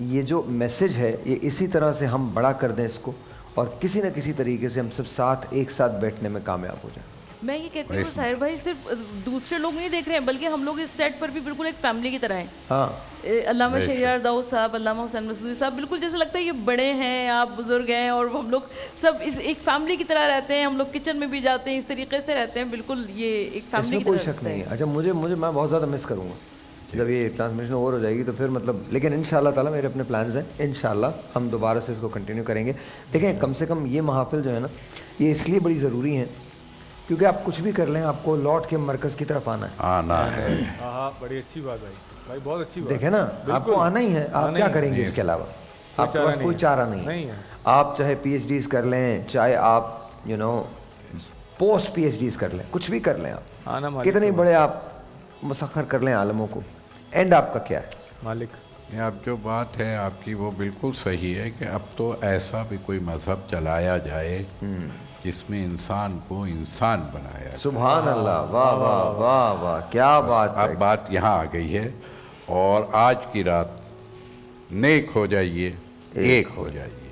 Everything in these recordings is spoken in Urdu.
یہ جو میسج ہے یہ اسی طرح سے ہم بڑا کر دیں اس کو، اور کسی نہ کسی طریقے سے ہم سب ساتھ ایک ساتھ بیٹھنے میں کامیاب ہو جائیں. میں یہ کہتی ہوں ساحر بھائی صرف دوسرے لوگ نہیں دیکھ رہے ہیں بلکہ ہم لوگ اس سیٹ پر بھی بالکل ایک فیملی کی طرح ہیں. ہاں علامہ شہریار داؤد صاحب، علامہ حسین مسعودی صاحب، بالکل جیسے لگتا ہے یہ بڑے ہیں، آپ بزرگ ہیں، اور ہم لوگ سب اس ایک فیملی کی طرح رہتے ہیں. ہم لوگ کچن میں بھی جاتے ہیں، اس طریقے سے رہتے ہیں، بالکل یہ ایک اس فیملی میں کی کوئی طرح شک رہتا نہیں ہے. ہے. اچھا مجھے میں بہت زیادہ مس کروں گا جب یہ ٹرانسمیشن اوور ہو جائے گی تو پھر مطلب، لیکن ان شاء اللہ تعالیٰ میرے اپنے پلانز ہیں، ان شاء اللہ ہم دوبارہ سے اس کو کنٹینیو کریں گے. دیکھیں کم سے کم یہ محافل جو ہے نا یہ اس لیے بڑی ضروری ہیں کیونکہ آپ کچھ بھی کر لیں آپ کو لوٹ کے مرکز کی طرف آنا ہے. ہاں بڑی اچھی بات بھائی بہت اچھی بات. دیکھیں نا آپ کو آنا ہی ہے، آپ کیا کریں گے اس کے علاوہ؟ آپ کے پاس کوئی چارہ نہیں ہے. آپ چاہے پی ایچ ڈیز کر لیں، چاہے آپ پوسٹ پی ایچ ڈیز کر لیں، کچھ بھی کر لیں آپ، کتنے بڑے آپ مسخر کر لیں عالموں کو، اینڈ آپ کا کیا ہے مالک؟ اب جو بات ہے آپ کی وہ بالکل صحیح ہے کہ اب تو ایسا بھی کوئی مذہب چلایا جائے جس میں انسان کو انسان بنایا جائے. سبحان اللہ، واہ واہ واہ واہ، کیا بات ہے. اب بات یہاں آ گئی ہے، اور آج کی رات نیک ہو جائیے، ایک ہو جائیے،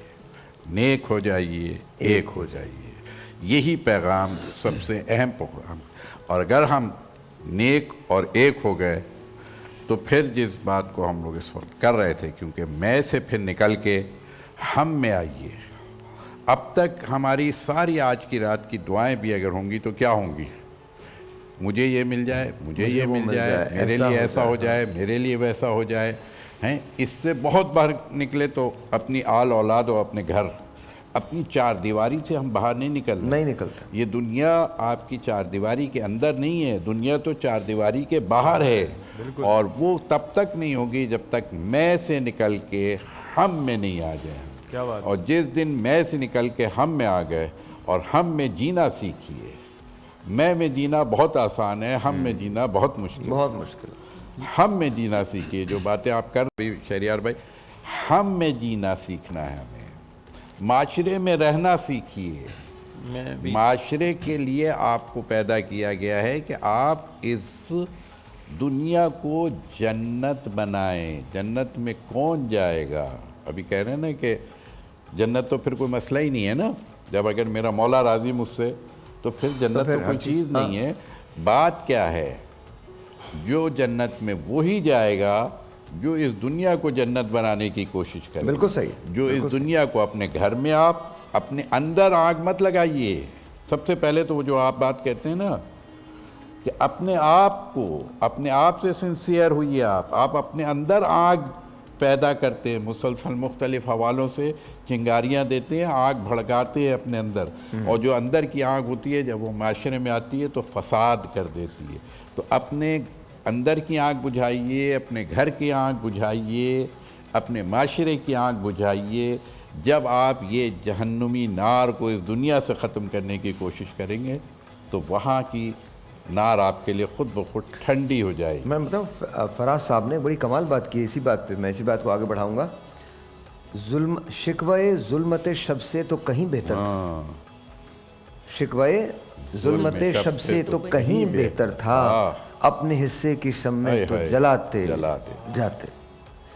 نیک ہو جائیے، ایک ہو جائیے. یہی پیغام سب سے اہم پیغام. اور اگر ہم نیک اور ایک ہو گئے تو پھر جس بات کو ہم لوگ اس وقت کر رہے تھے، کیونکہ میں سے پھر نکل کے ہم میں آئیے. اب تک ہماری ساری آج کی رات کی دعائیں بھی اگر ہوں گی تو کیا ہوں گی؟ مجھے یہ مل جائے، مجھے یہ مل جائے، میرے لیے ایسا ہو جائے، میرے لیے ویسا ہو جائے ہیں. اس سے بہت باہر نکلے تو اپنی آل اولاد اور اپنے گھر، اپنی چار دیواری سے ہم باہر نہیں نکلتے. یہ دنیا آپ کی چار دیواری کے اندر نہیں ہے، دنیا تو چار دیواری کے باہر ہے. اور وہ تب تک نہیں ہوگی جب تک میں سے نکل کے ہم میں نہیں آ جائیں. اور جس دن میں سے نکل کے ہم میں آ گئے اور ہم میں جینا سیکھیے. میں جینا بہت آسان ہے، ہم میں جینا بہت مشکل. بہت مشکل. ہم میں جینا سیکھیے. جو باتیں آپ کر رہے شہریار بھائی، ہم میں جینا سیکھنا ہے ہمیں. معاشرے میں رہنا سیکھیے. معاشرے کے لیے آپ کو پیدا کیا گیا ہے کہ آپ اس دنیا کو جنت بنائیں. جنت میں کون جائے گا؟ ابھی کہہ رہے ہیں نا کہ جنت تو پھر کوئی مسئلہ ہی نہیں ہے نا. جب اگر میرا مولا راضی مجھ سے تو پھر جنت تو کوئی چیز نہیں ہے. بات کیا ہے؟ جو جنت میں وہی جائے گا جو اس دنیا کو جنت بنانے کی کوشش کرے. بالکل صحیح. جو اس دنیا کو اپنے گھر میں، آپ اپنے اندر آگ مت لگائیے. سب سے پہلے تو وہ جو آپ بات کہتے ہیں نا کہ اپنے آپ کو، اپنے آپ سے سنسیئر ہوئیے. آپ اپنے اندر آگ پیدا کرتے ہیں، مسلسل مختلف حوالوں سے چنگاریاں دیتے ہیں، آگ بھڑکاتے ہیں اپنے اندر. اور جو اندر کی آگ ہوتی ہے جب وہ معاشرے میں آتی ہے تو فساد کر دیتی ہے. تو اپنے اندر کی آگ بجھائیے، اپنے گھر کی آگ بجھائیے، اپنے معاشرے کی آگ بجھائیے. جب آپ یہ جہنمی نار کو اس دنیا سے ختم کرنے کی کوشش کریں گے تو وہاں کی نار آپ کے لیے خود بخود ٹھنڈی ہو جائے گی. میں بتاؤں فراز صاحب نے بڑی کمال بات کی اسی بات پہ. میں اسی بات کو آگے بڑھاؤں گا. شکوائے ظلمت شب سے تو کہیں بہتر تھا. شکوائے ظلمت شب سے تو کہیں بہتر تھا. اپنے حصے کی شمع تو جلاتے جاتے.